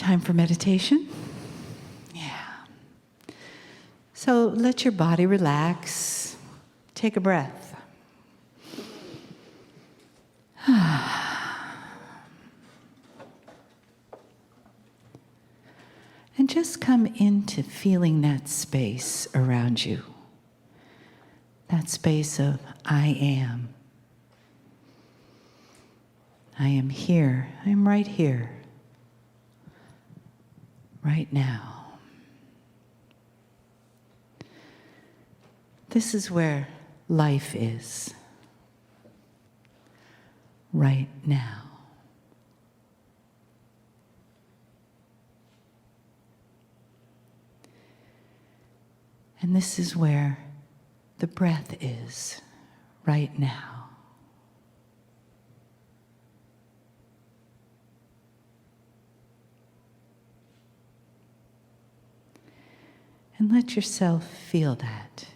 Time for meditation? Yeah. So let your body relax. Take a breath. And just come into feeling that space around you. That space of I am. I am here. I am right here. Right now. This is where life is. Right now. And this is where the breath is. Right now. And let yourself feel that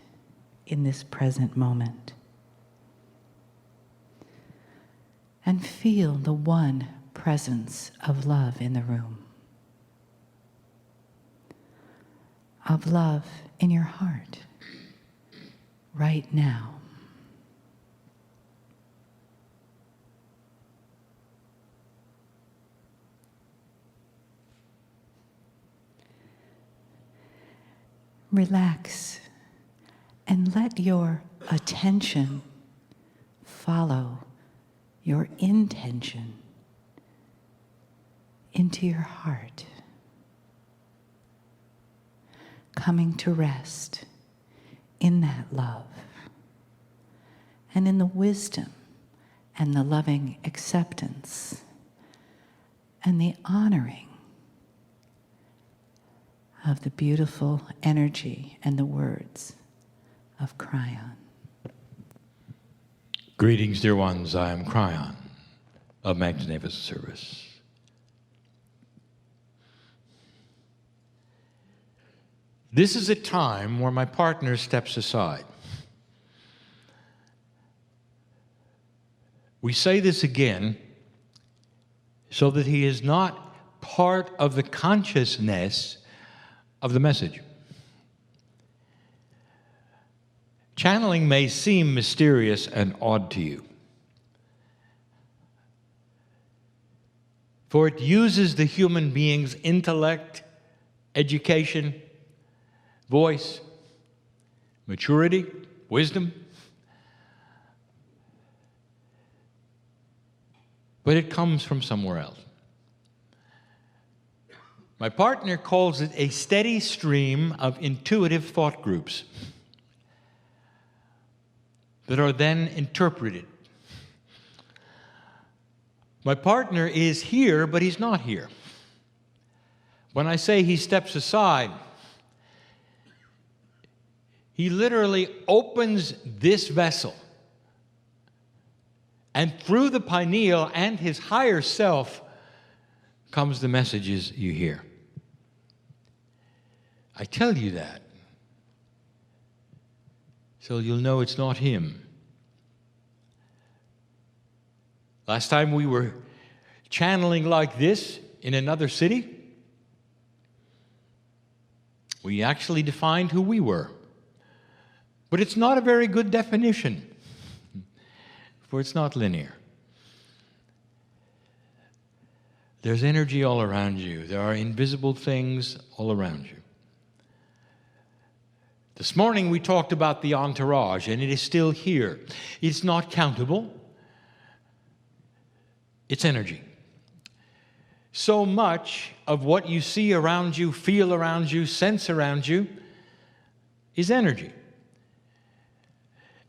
in this present moment. And feel the one presence of love in the room. Of love in your heart, right now. Relax and let your attention follow your intention into your heart, coming to rest in that love and in the wisdom and the loving acceptance and the honoring of the beautiful energy and the words of Kryon. Greetings, dear ones. I am Kryon of Magnificent Service. This is a time where my partner steps aside. We say this again so that he is not part of the consciousness of the message. Channeling may seem mysterious and odd to you, for it uses the human being's intellect, education, voice, maturity, wisdom, but it comes from somewhere else. My partner calls it a steady stream of intuitive thought groups that are then interpreted. My partner is here, but he's not here. When I say he steps aside, he literally opens this vessel, and through the pineal and his higher self comes the messages you hear. I tell you that so you'll know it's not him. Last time we were channeling like this in another city, we actually defined who we were. But it's not a very good definition, for it's not linear. There's energy all around you. There are invisible things all around you. This morning we talked about the entourage, and it is still here. It's not countable. It's energy. So much of what you see around you, feel around you, sense around you is energy.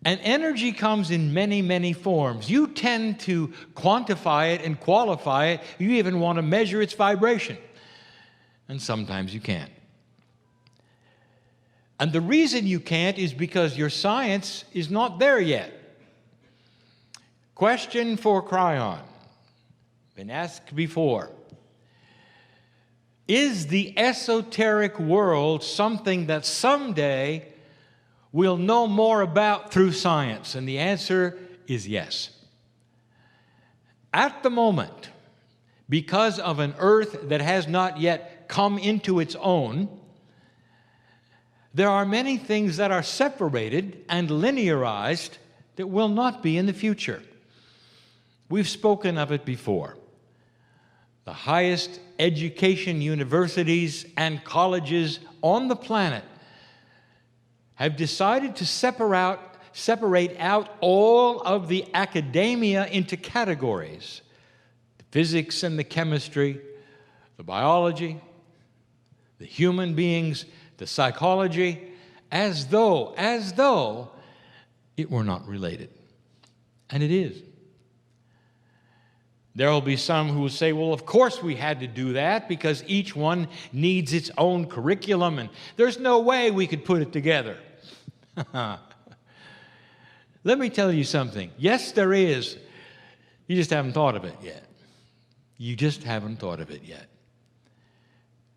And energy comes in many, many forms. You tend to quantify it and qualify it. You even want to measure its vibration. And sometimes you can't. And the reason you can't is because your science is not there yet. Question for Kryon. Been asked before. Is the esoteric world something that someday we'll know more about through science? And the answer is yes. At the moment, because of an earth that has not yet come into its own, there are many things that are separated and linearized that will not be in the future. We've spoken of it before. The highest education universities and colleges on the planet have decided to separate out all of the academia into categories: the physics and the chemistry, the biology, the human beings, the psychology, as though it were not related. And it is. There will be some who will say, well, of course we had to do that because each one needs its own curriculum and there's no way we could put it together. Let me tell you something. Yes, there is. You just haven't thought of it yet. You just haven't thought of it yet.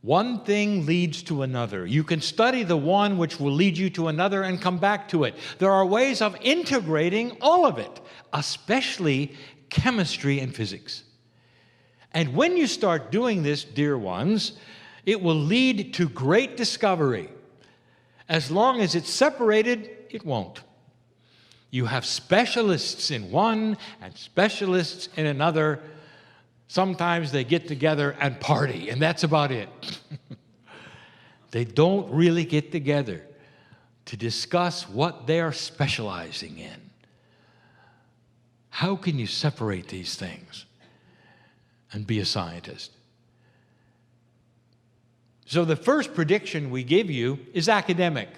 One thing leads to another. You can study the one which will lead you to another and come back to it. There are ways of integrating all of it, especially chemistry and physics. And when you start doing this, dear ones, it will lead to great discovery. As long as it's separated, it won't. You have specialists in one and specialists in another. Sometimes they get together and party, and that's about it. They don't really get together to discuss what they are specializing in. How can you separate these things and be a scientist? So the first prediction we give you is academic.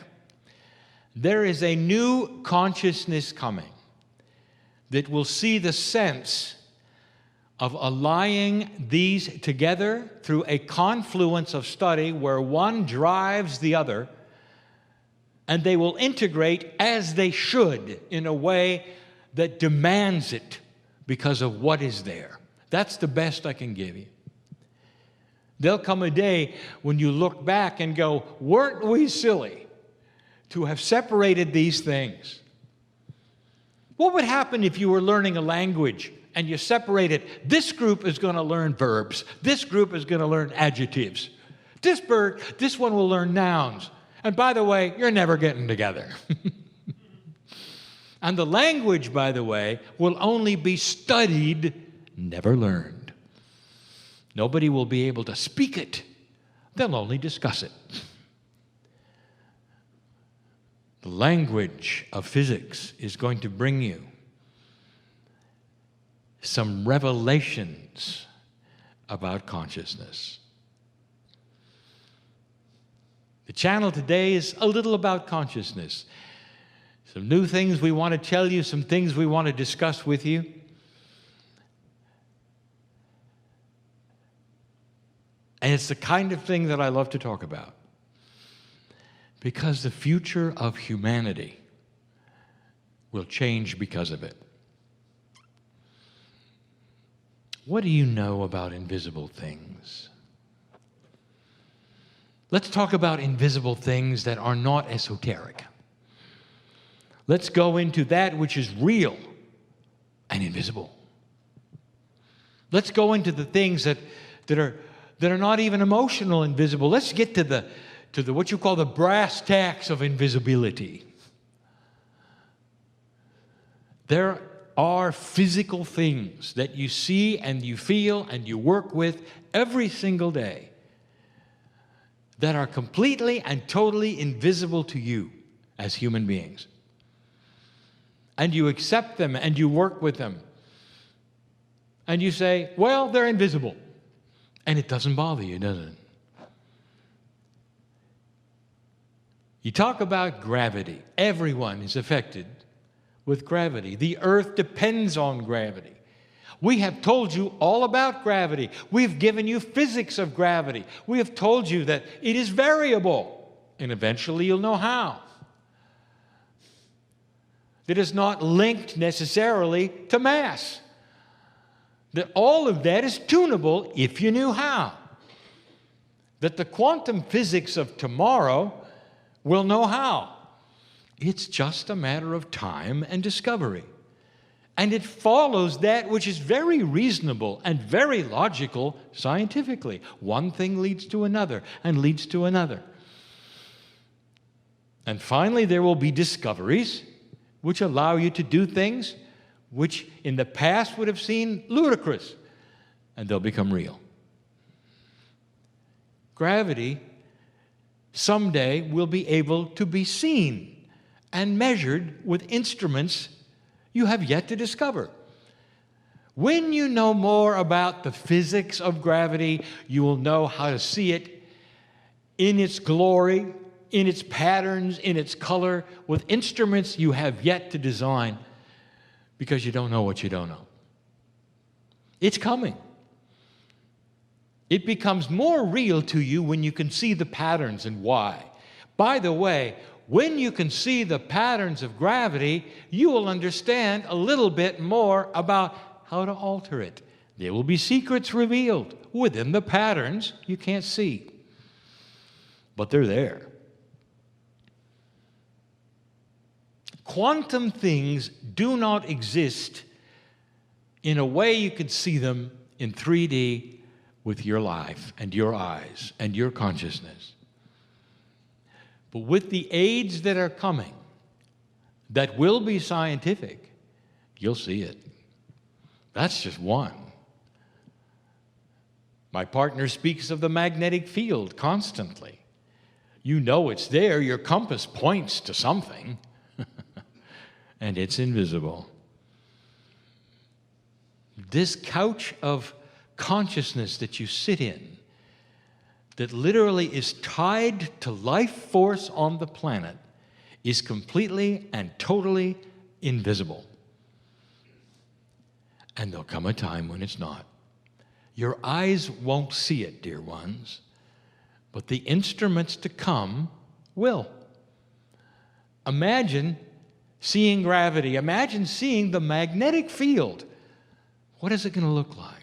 There is a new consciousness coming that will see the sense of allying these together through a confluence of study where one drives the other, and they will integrate as they should in a way that demands it because of what is there. That's the best I can give you. There'll come a day when you look back and go, weren't we silly to have separated these things? What would happen if you were learning a language and you separated, this group is going to learn verbs, this group is going to learn adjectives, this one will learn nouns, and by the way, you're never getting together. And the language, by the way, will only be studied, never learned. Nobody will be able to speak it. They'll only discuss it. The language of physics is going to bring you some revelations about consciousness. The channel today is a little about consciousness. Some new things we want to tell you, some things we want to discuss with you. And it's the kind of thing that I love to talk about. Because the future of humanity will change because of it. What do you know about invisible things? Let's talk about invisible things that are not esoteric. Let's go into that which is real and invisible. Let's go into the things that are not even emotional and visible. Let's get to the what you call the brass tacks of invisibility. There are physical things that you see and you feel and you work with every single day that are completely and totally invisible to you as human beings. And you accept them and you work with them. And you say, well, they're invisible. And it doesn't bother you, does it? You talk about gravity. Everyone is affected with gravity. The earth depends on gravity. We have told you all about gravity. We've given you physics of gravity. We have told you that it is variable, and eventually you'll know how. That is not linked necessarily to mass. That all of that is tunable if you knew how. That the quantum physics of tomorrow will know how. It's just a matter of time and discovery. And it follows that which is very reasonable and very logical scientifically. One thing leads to another and leads to another. And finally, there will be discoveries which allow you to do things which in the past would have seemed ludicrous, and they'll become real. Gravity someday will be able to be seen and measured with instruments you have yet to discover. When you know more about the physics of gravity, you will know how to see it in its glory, in its patterns, in its color, with instruments you have yet to design, because you don't know what you don't know. It's coming. It becomes more real to you when you can see the patterns and why. By the way, when you can see the patterns of gravity, you will understand a little bit more about how to alter it. There will be secrets revealed within the patterns you can't see, but they're there. Quantum things do not exist in a way you can see them in 3D with your life and your eyes and your consciousness. But with the aids that are coming, that will be scientific, you'll see it. That's just one. My partner speaks of the magnetic field constantly. You know it's there. Your compass points to something, and it's invisible. This couch of consciousness that you sit in, that literally is tied to life force on the planet, is completely and totally invisible. And there'll come a time when it's not. Your eyes won't see it, dear ones, but the instruments to come will. Imagine seeing gravity. Imagine seeing the magnetic field. What is it going to look like?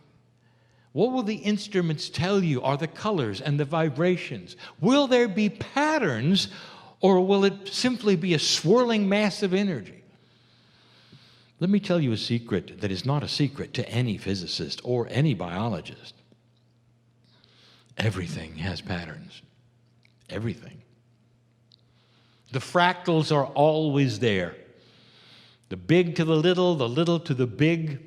What will the instruments tell you are the colors and the vibrations? Will there be patterns, or will it simply be a swirling mass of energy? Let me tell you a secret that is not a secret to any physicist or any biologist. Everything has patterns. Everything. The fractals are always there. The big to the little to the big.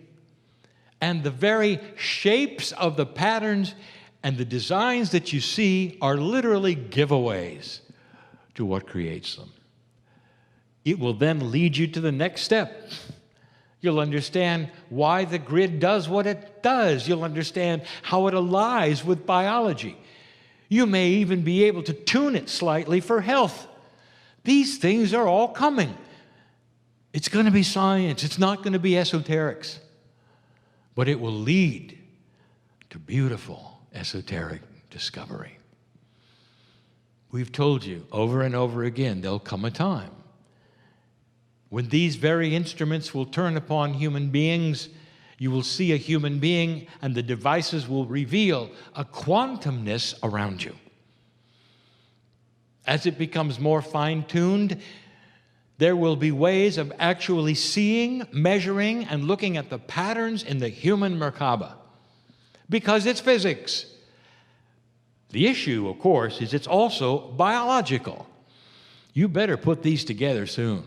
And the very shapes of the patterns and the designs that you see are literally giveaways to what creates them. It will then lead you to the next step. You'll understand why the grid does what it does. You'll understand how it allies with biology. You may even be able to tune it slightly for health. These things are all coming. It's going to be science. It's not going to be esoterics. But it will lead to beautiful esoteric discovery. We've told you over and over again, there'll come a time when these very instruments will turn upon human beings. You will see a human being, and the devices will reveal a quantumness around you. As it becomes more fine-tuned, there will be ways of actually seeing, measuring, and looking at the patterns in the human merkaba, because it's physics. The issue, of course, is it's also biological. You better put these together soon,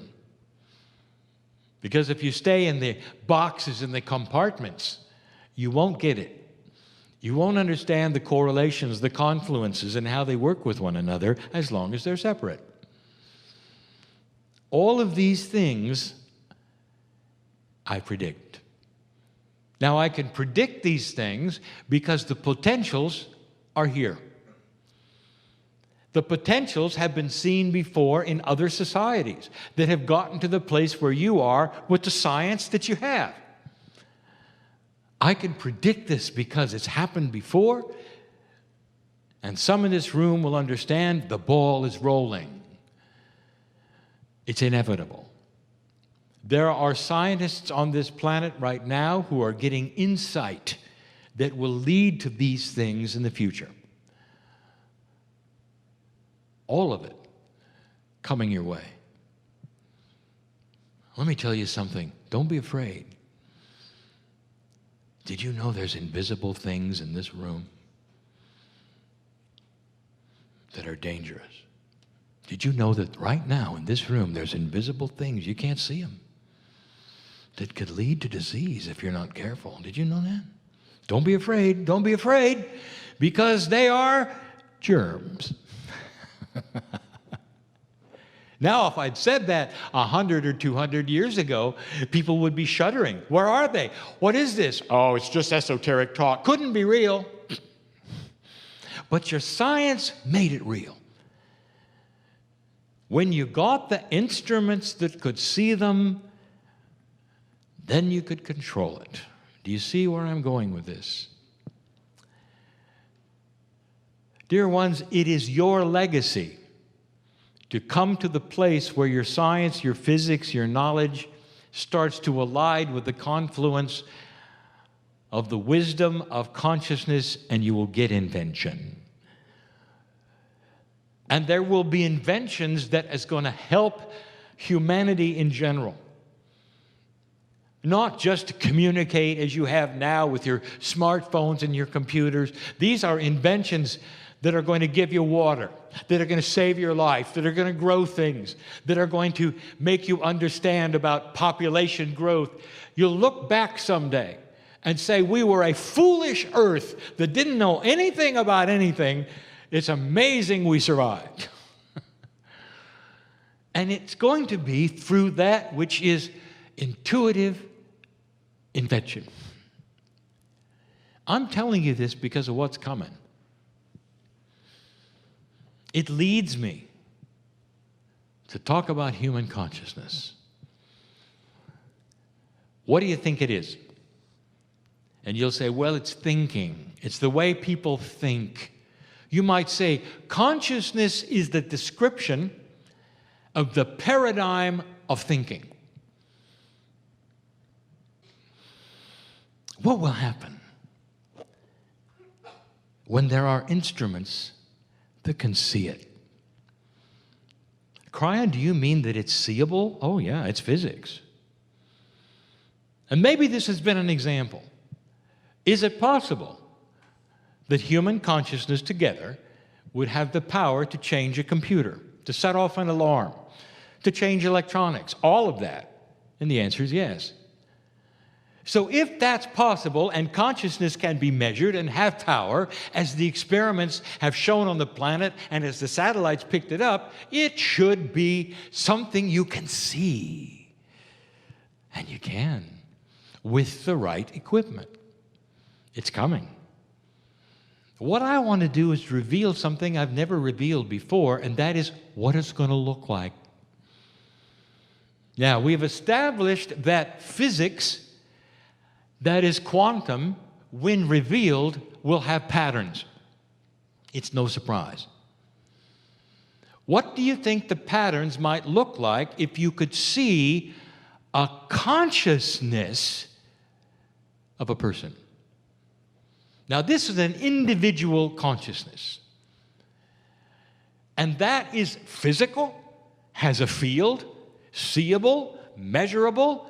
because if you stay in the boxes and the compartments, you won't get it. You won't understand the correlations, the confluences, and how they work with one another as long as they're separate. All of these things I predict. Now, I can predict these things because the potentials are here. The potentials have been seen before in other societies that have gotten to the place where you are with the science that you have. I can predict this because it's happened before, and some in this room will understand the ball is rolling. It's inevitable. There are scientists on this planet right now who are getting insight that will lead to these things in the future. All of it coming your way. Let me tell you something. Don't be afraid. Did you know there's invisible things in this room that are dangerous? Did you know that right now in this room there's invisible things, you can't see them, that could lead to disease if you're not careful? Did you know that? Don't be afraid. Don't be afraid, because they are germs. Now, if I'd said that 100 or 200 years ago, people would be shuddering. Where are they? What is this? Oh, it's just esoteric talk. Couldn't be real. But your science made it real. When you got the instruments that could see them, then you could control it. Do you see where I'm going with this? Dear ones, it is your legacy to come to the place where your science, your physics, your knowledge starts to align with the confluence of the wisdom of consciousness, and you will get invention. And there will be inventions that is going to help humanity in general. Not just to communicate as you have now with your smartphones and your computers. These are inventions that are going to give you water, that are going to save your life, that are going to grow things, that are going to make you understand about population growth. You'll look back someday and say, we were a foolish earth that didn't know anything about anything. It's amazing we survived. And it's going to be through that which is intuitive invention. I'm telling you this because of what's coming. It leads me to talk about human consciousness. What do you think it is? And you'll say, well, it's thinking. It's the way people think. You might say, consciousness is the description of the paradigm of thinking. What will happen when there are instruments that can see it? Kryon, do you mean that it's seeable? Oh yeah, it's physics. And maybe this has been an example. Is it possible that human consciousness together would have the power to change a computer, to set off an alarm, to change electronics, all of that? And the answer is yes. So if that's possible and consciousness can be measured and have power, as the experiments have shown on the planet and as the satellites picked it up, it should be something you can see. And you can, with the right equipment. It's coming. What I want to do is reveal something I've never revealed before, and that is what it's going to look like. Now, we've established that physics, that is quantum, when revealed, will have patterns. It's no surprise. What do you think the patterns might look like if you could see a consciousness of a person? Now, this is an individual consciousness. And that is physical, has a field, seeable, measurable,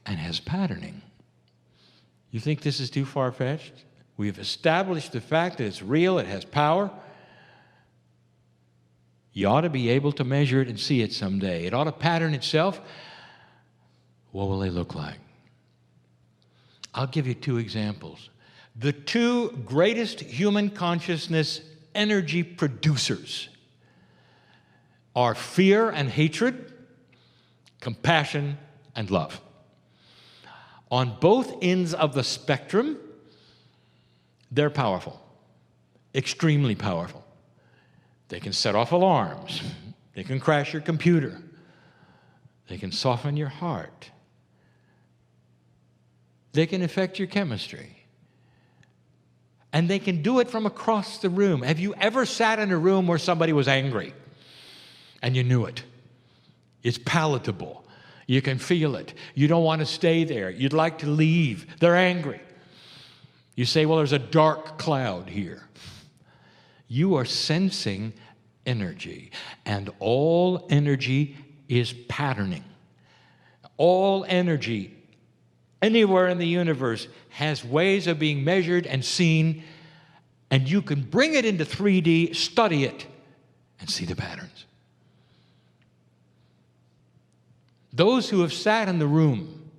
and has patterning. You think this is too far-fetched? We've established the fact that it's real, it has power. You ought to be able to measure it and see it someday. It ought to pattern itself. What will they look like? I'll give you two examples. The two greatest human consciousness energy producers are fear and hatred, compassion and love. On both ends of the spectrum, they're powerful, extremely powerful. They can set off alarms. They can crash your computer. They can soften your heart. They can affect your chemistry. And they can do it from across the room. Have you ever sat in a room where somebody was angry and you knew it? It's palatable. You can feel it. You don't want to stay there. You'd like to leave. They're angry. You say, well, there's a dark cloud here. You are sensing energy, and all energy is patterning. All energy anywhere in the universe has ways of being measured and seen, and you can bring it into 3D, study it, and see the patterns. Those who have sat in the room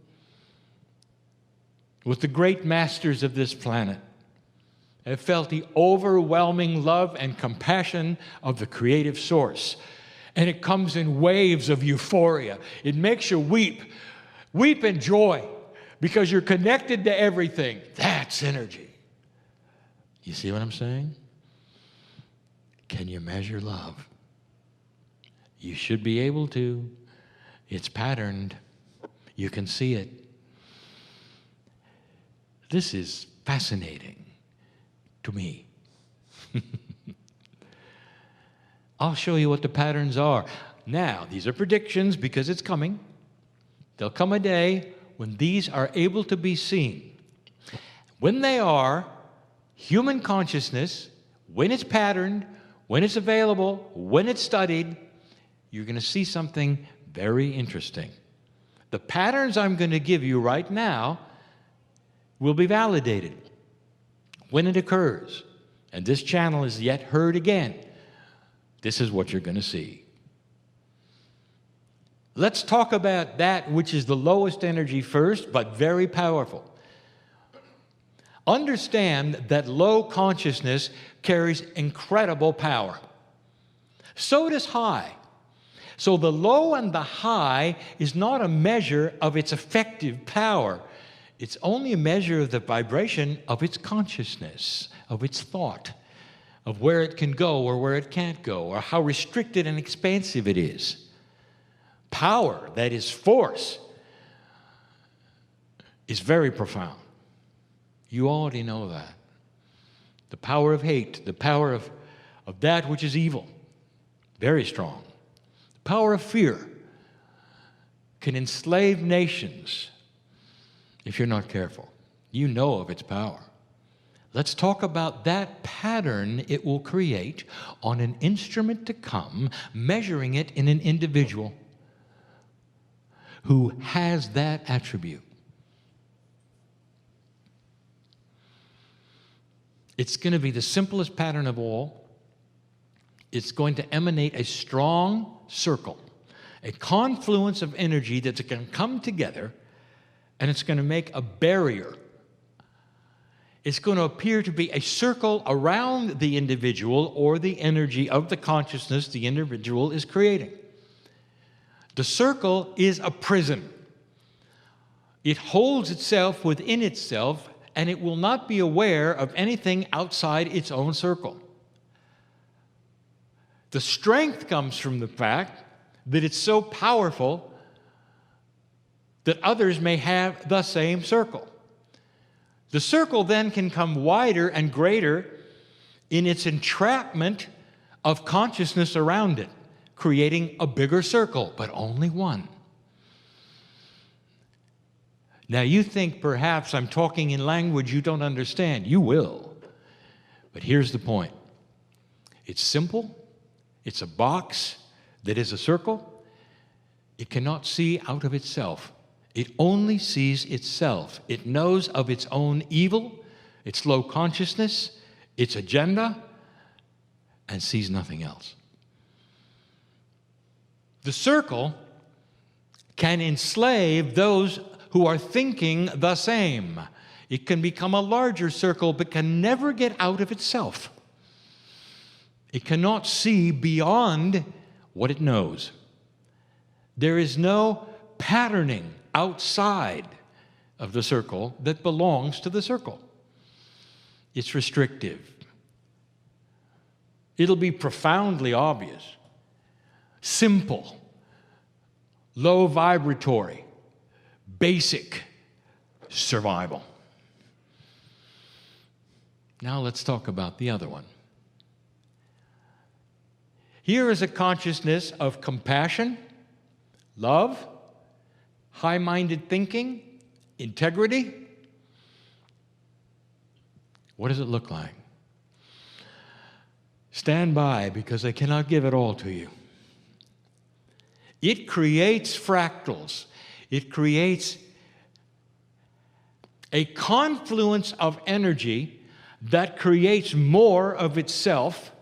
with the great masters of this planet have felt the overwhelming love and compassion of the creative source. And it comes in waves of euphoria. It makes you weep. Weep in joy because you're connected to everything. That's energy. You see what I'm saying? Can you measure love? You should be able to. It's patterned. You can see it. This is fascinating to me. I'll show you what the patterns are. Now, these are predictions because it's coming. There'll come a day when these are able to be seen. When they are, human consciousness, when it's patterned, when it's available, when it's studied, you're going to see something very interesting. The patterns I'm going to give you right now will be validated when it occurs. And this channel is yet heard again. This is what you're going to see. Let's talk about that which is the lowest energy first, but very powerful. Understand that low consciousness carries incredible power. So does high. So the low and the high is not a measure of its effective power. It's only a measure of the vibration of its consciousness, of its thought, of where it can go or where it can't go, or how restricted and expansive it is. Power, that is force, is very profound. You already know that. The power of hate, the power of that which is evil, very strong. The power of fear can enslave nations if you're not careful. You know of its power. Let's talk about that pattern it will create on an instrument to come, measuring it in an individual who has that attribute. It's going to be the simplest pattern of all. It's going to emanate a strong circle, a confluence of energy that's going to come together, and it's going to make a barrier. It's going to appear to be a circle around the individual or the energy of the consciousness the individual is creating. The circle is a prison. It holds itself within itself, and it will not be aware of anything outside its own circle. The strength comes from the fact that it's so powerful that others may have the same circle. The circle then can come wider and greater in its entrapment of consciousness around it, creating a bigger circle, but only one. Now you think perhaps I'm talking in language you don't understand. You will. But here's the point. It's simple. It's a box that is a circle. It cannot see out of itself. It only sees itself. It knows of its own evil, its low consciousness, its agenda, and sees nothing else. The circle can enslave those who are thinking the same. It can become a larger circle, but can never get out of itself. It cannot see beyond what it knows. There is no patterning outside of the circle that belongs to the circle. It's restrictive. It'll be profoundly obvious, simple, low vibratory, basic survival. Now let's talk about the other one. Here is a consciousness of compassion, love, high-minded thinking, integrity. What does it look like? Stand by, because I cannot give it all to you. It creates fractals. It creates a confluence of energy that creates more of itself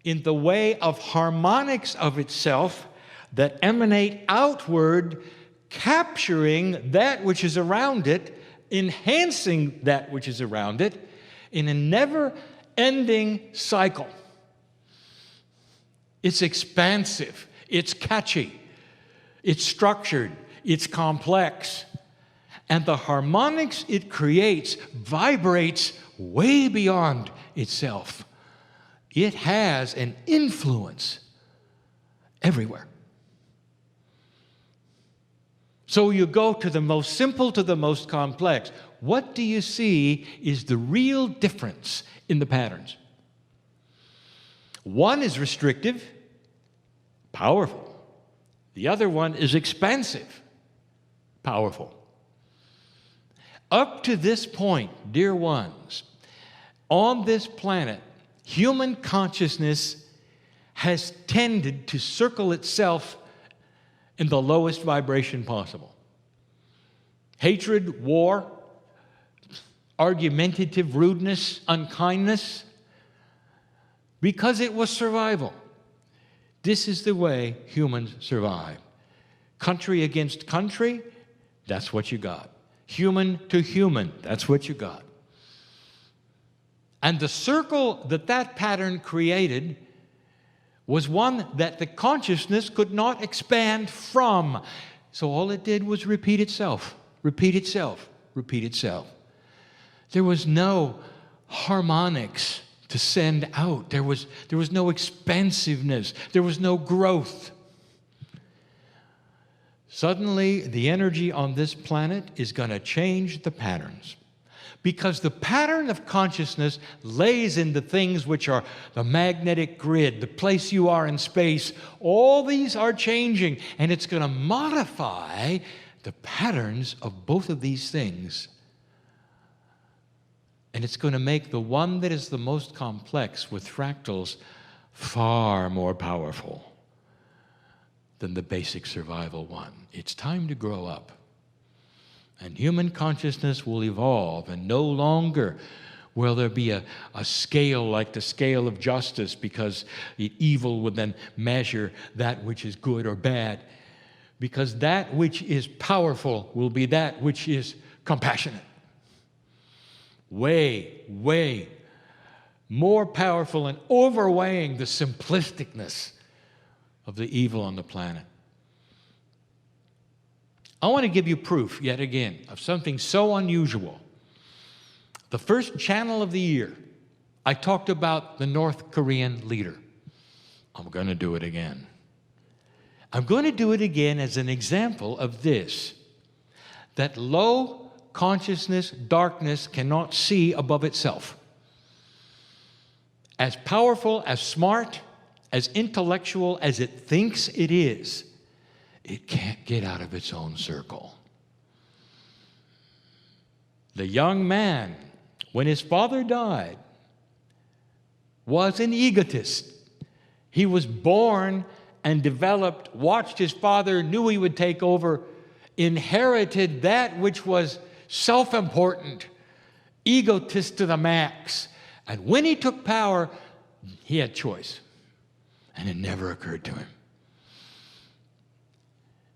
in the way of harmonics of itself that emanate outward, capturing that which is around it, enhancing that which is around it in a never-ending cycle. It's expansive, it's catchy, it's structured, it's complex. And the harmonics it creates vibrates way beyond itself. It has an influence everywhere. So you go to the most simple to the most complex. What do you see is the real difference in the patterns? One is restrictive, powerful. The other one is expansive, powerful. Up to this point, dear ones, on this planet, human consciousness has tended to circle itself in the lowest vibration possible. Hatred, war, argumentative rudeness, unkindness, because it was survival. This is the way humans survive. Country against country, that's what you got. Human to human, that's what you got. And the circle that pattern created was one that the consciousness could not expand from. So all it did was repeat itself, repeat itself, repeat itself. There was no harmonics to send out. There was no expansiveness. There was no growth. Suddenly, the energy on this planet is going to change the patterns. Because the pattern of consciousness lays in the things which are the magnetic grid, the place you are in space. All these are changing, and it's going to modify the patterns of both of these things. And it's going to make the one that is the most complex with fractals far more powerful than the basic survival one. It's time to grow up. And human consciousness will evolve, and no longer will there be a scale like the scale of justice, because the evil would then measure that which is good or bad. Because that which is powerful will be that which is compassionate. Way, way more powerful and overweighing the simplisticness of the evil on the planet. I want to give you proof, yet again, of something so unusual. The first channel of the year, I talked about the North Korean leader. I'm going to do it again. I'm going to do it again as an example of this, that low consciousness, darkness cannot see above itself. As powerful, as smart, as intellectual as it thinks it is, it can't get out of its own circle. The young man, when his father died, was an egotist. He was born and developed, watched his father, knew he would take over, inherited that which was self-important, egotist to the max. And when he took power, he had choice. And it never occurred to him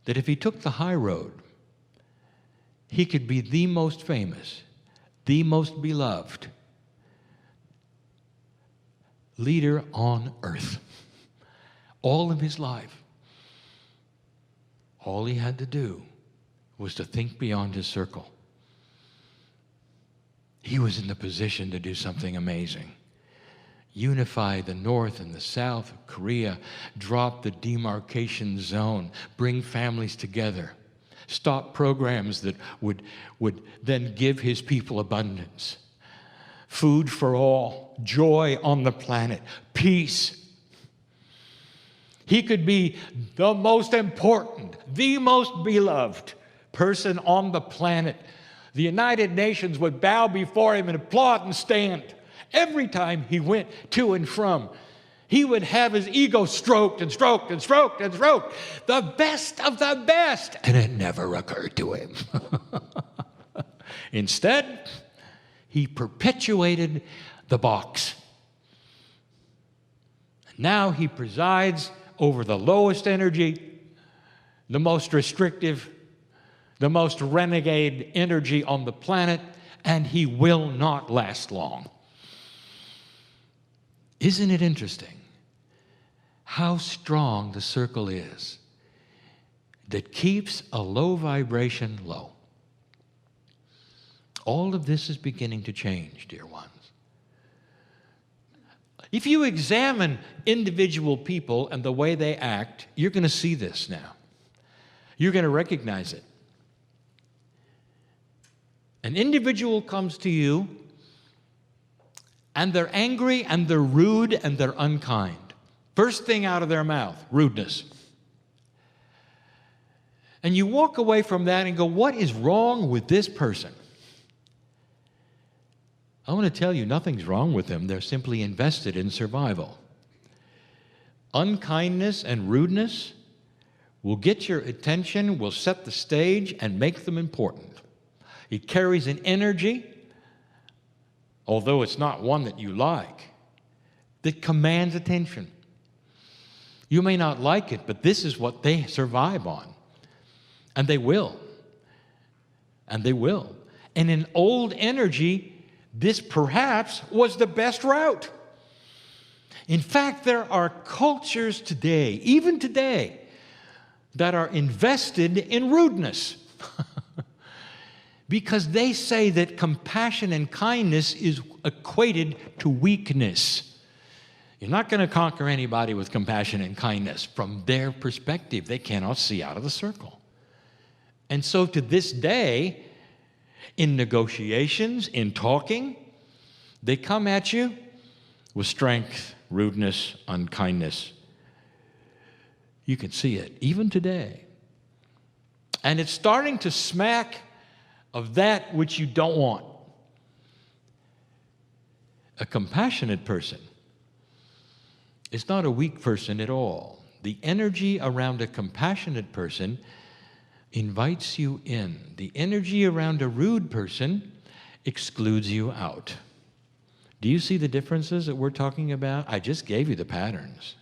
that if he took the high road, he could be the most famous, the most beloved leader on earth all of his life. All he had to do was to think beyond his circle. He was in the position to do something amazing. Unify the North and the South of Korea, drop the demarcation zone, bring families together, stop programs that would then give his people abundance, food for all, joy on the planet, peace. He could be the most important, the most beloved person on the planet. The United Nations would bow before him and applaud and stand. Every time he went to and from, he would have his ego stroked and stroked and stroked and stroked. The best of the best. And it never occurred to him. Instead, he perpetuated the box. Now he presides over the lowest energy, the most restrictive, the most renegade energy on the planet, and he will not last long. Isn't it interesting how strong the circle is that keeps a low vibration low? All of this is beginning to change, dear ones. If you examine individual people and the way they act, you're going to see this now. You're going to recognize it. An individual comes to you, and they're angry, and they're rude, and they're unkind. First thing out of their mouth, rudeness. And you walk away from that and go, what is wrong with this person? I want to tell you, nothing's wrong with them. They're simply invested in survival. Unkindness and rudeness will get your attention, will set the stage, and make them important. It carries an energy, although it's not one that you like, that commands attention. You may not like it, but this is what they survive on. And they will. And they will. And in old energy, this perhaps was the best route. In fact, there are cultures today, even today, that are invested in rudeness. Because they say that compassion and kindness is equated to weakness. You're not going to conquer anybody with compassion and kindness. From their perspective, they cannot see out of the circle. And so to this day, in negotiations, in talking, they come at you with strength, rudeness, unkindness. You can see it, even today. And it's starting to smack of that which you don't want. A compassionate person is not a weak person at all. The energy around a compassionate person invites you in. The energy around a rude person excludes you out. Do you see the differences that we're talking about? I just gave you the patterns.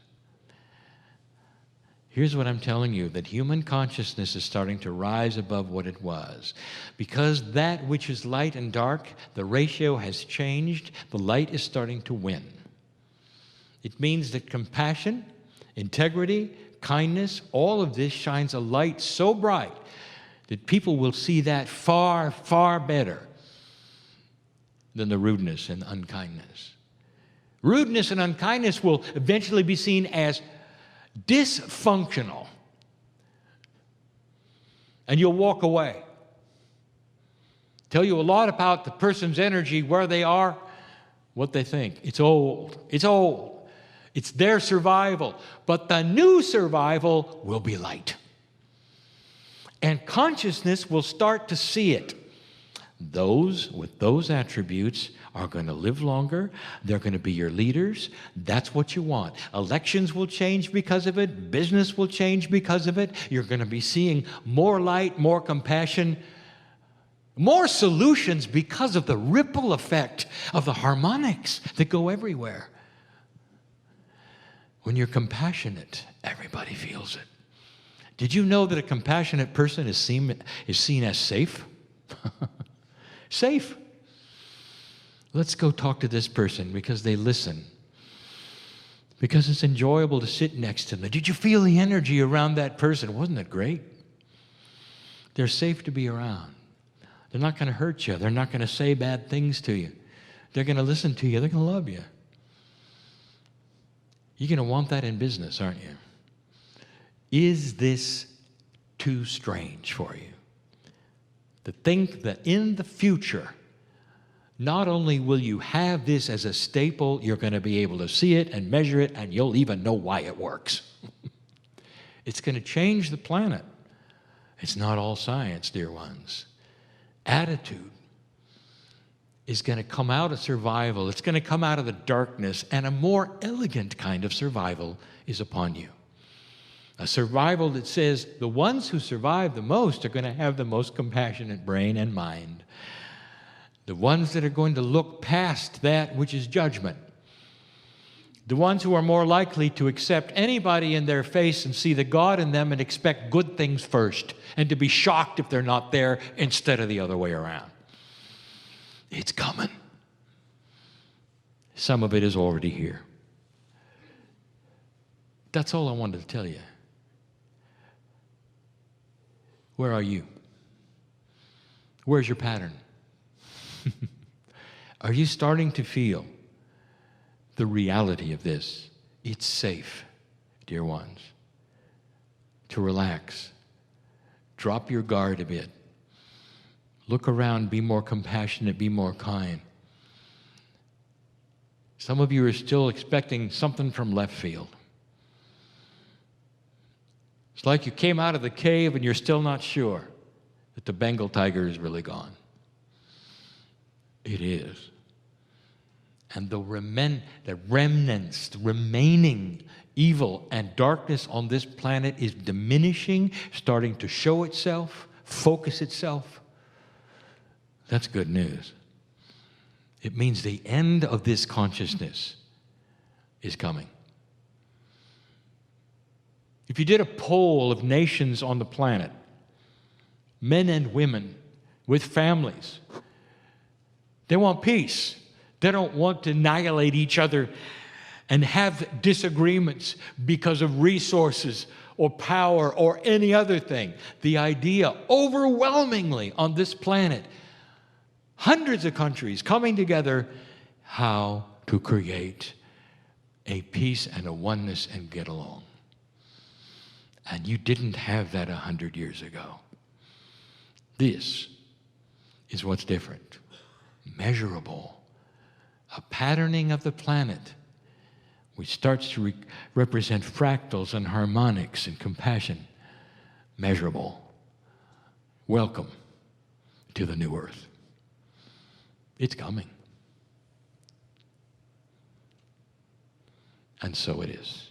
Here's what I'm telling you, that human consciousness is starting to rise above what it was. Because that which is light and dark, the ratio has changed, the light is starting to win. It means that compassion, integrity, kindness, all of this shines a light so bright that people will see that far, far better than the rudeness and unkindness. Rudeness and unkindness will eventually be seen as dysfunctional. And you'll walk away. Tell you a lot about the person's energy, where they are, what they think. It's old. It's old. It's their survival. But the new survival will be light. And consciousness will start to see it. Those with those attributes are going to live longer. They're going to be your leaders. That's what you want. Elections will change because of it. Business will change because of it. You're going to be seeing more light, more compassion, more solutions because of the ripple effect of the harmonics that go everywhere. When you're compassionate, everybody feels it. Did you know that a compassionate person is seen as safe? Safe. Let's go talk to this person because they listen. Because it's enjoyable to sit next to them. Did you feel the energy around that person? Wasn't it great? They're safe to be around. They're not going to hurt you. They're not going to say bad things to you. They're going to listen to you. They're going to love you. You're going to want that in business, aren't you? Is this too strange for you? To think that in the future, not only will you have this as a staple, you're going to be able to see it and measure it, and you'll even know why it works. It's going to change the planet. It's not all science, dear ones. Attitude is going to come out of survival. It's going to come out of the darkness, and a more elegant kind of survival is upon you. A survival that says the ones who survive the most are going to have the most compassionate brain and mind. The ones that are going to look past that which is judgment. The ones who are more likely to accept anybody in their face and see the God in them and expect good things first, and to be shocked if they're not there instead of the other way around. It's coming. Some of it is already here. That's all I wanted to tell you. Where are you? Where's your pattern? Are you starting to feel the reality of this? It's safe, dear ones, to relax. Drop your guard a bit. Look around, be more compassionate, be more kind. Some of you are still expecting something from left field. It's like you came out of the cave and you're still not sure that the Bengal tiger is really gone. It is. And the remnants, the remaining evil and darkness on this planet is diminishing, starting to show itself, focus itself. That's good news. It means the end of this consciousness is coming. If you did a poll of nations on the planet, men and women with families, they want peace. They don't want to annihilate each other and have disagreements because of resources or power or any other thing. The idea overwhelmingly on this planet, hundreds of countries coming together, how to create a peace and a oneness and get along. And you didn't have that 100 years ago. This is what's different. Measurable. A patterning of the planet which starts to represent fractals and harmonics and compassion. Measurable. Welcome to the new earth. It's coming. And so it is.